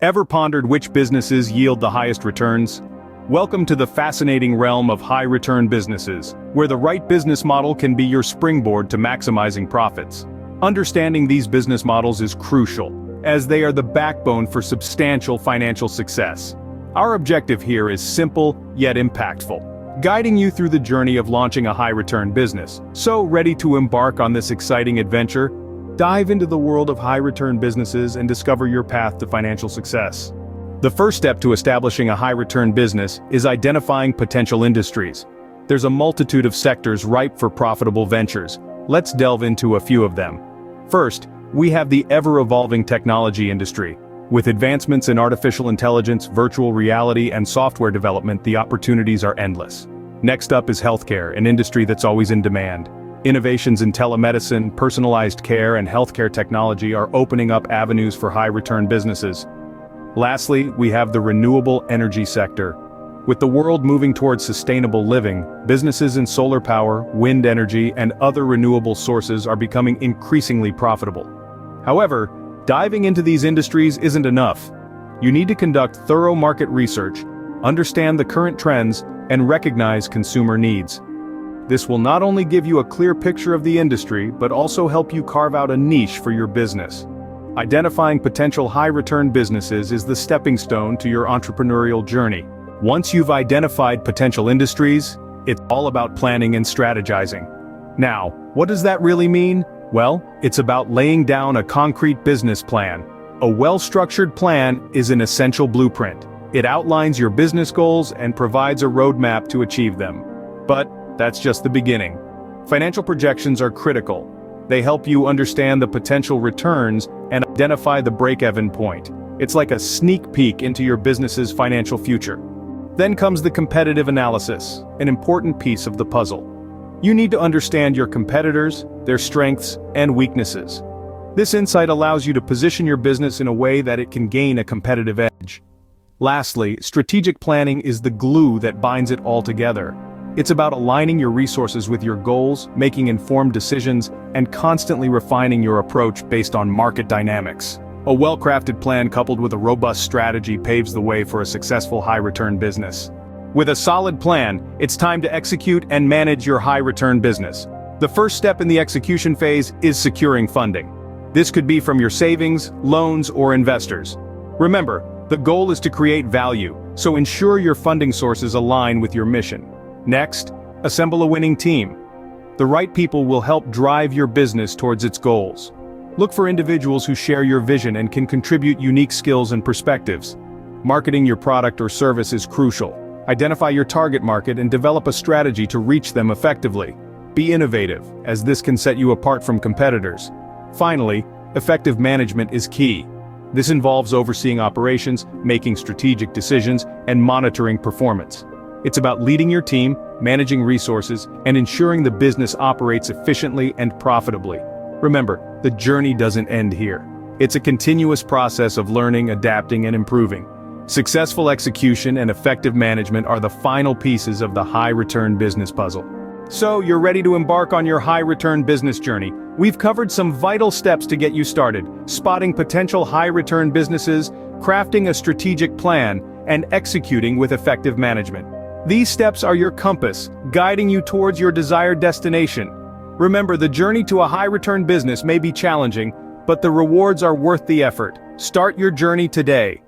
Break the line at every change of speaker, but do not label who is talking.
Ever pondered which businesses yield the highest returns? Welcome to the fascinating realm of high-return businesses, where the right business model can be your springboard to maximizing profits. Understanding these business models is crucial, as they are the backbone for substantial financial success. Our objective here is simple, yet impactful, guiding you through the journey of launching a high-return business. So, ready to embark on this exciting adventure? Dive into the world of high-return businesses and discover your path to financial success. The first step to establishing a high-return business is identifying potential industries. There's a multitude of sectors ripe for profitable ventures. Let's delve into a few of them. First, we have the ever-evolving technology industry. With advancements in artificial intelligence, virtual reality, and software development, the opportunities are endless. Next up is healthcare, an industry that's always in demand. Innovations in telemedicine, personalized care, and healthcare technology are opening up avenues for high-return businesses. Lastly, we have the renewable energy sector. With the world moving towards sustainable living, businesses in solar power, wind energy, and other renewable sources are becoming increasingly profitable. However, diving into these industries isn't enough. You need to conduct thorough market research, understand the current trends, and recognize consumer needs. This will not only give you a clear picture of the industry, but also help you carve out a niche for your business. Identifying potential high-return businesses is the stepping stone to your entrepreneurial journey. Once you've identified potential industries, it's all about planning and strategizing. Now, what does that really mean? Well, it's about laying down a concrete business plan. A well-structured plan is an essential blueprint. It outlines your business goals and provides a roadmap to achieve them. But that's just the beginning. Financial projections are critical. They help you understand the potential returns and identify the break-even point. It's like a sneak peek into your business's financial future. Then comes the competitive analysis, an important piece of the puzzle. You need to understand your competitors, their strengths, and weaknesses. This insight allows you to position your business in a way that it can gain a competitive edge. Lastly, strategic planning is the glue that binds it all together. It's about aligning your resources with your goals, making informed decisions, and constantly refining your approach based on market dynamics. A well-crafted plan coupled with a robust strategy paves the way for a successful high-return business. With a solid plan, it's time to execute and manage your high-return business. The first step in the execution phase is securing funding. This could be from your savings, loans, or investors. Remember, the goal is to create value, so ensure your funding sources align with your mission. Next, assemble a winning team. The right people will help drive your business towards its goals. Look for individuals who share your vision and can contribute unique skills and perspectives. Marketing your product or service is crucial. Identify your target market and develop a strategy to reach them effectively. Be innovative, as this can set you apart from competitors. Finally, effective management is key. This involves overseeing operations, making strategic decisions, and monitoring performance. It's about leading your team, managing resources, and ensuring the business operates efficiently and profitably. Remember, the journey doesn't end here. It's a continuous process of learning, adapting, and improving. Successful execution and effective management are the final pieces of the high-return business puzzle. So, you're ready to embark on your high-return business journey. We've covered some vital steps to get you started: spotting potential high-return businesses, crafting a strategic plan, and executing with effective management. These steps are your compass, guiding you towards your desired destination. Remember, the journey to a high-return business may be challenging, but the rewards are worth the effort. Start your journey today.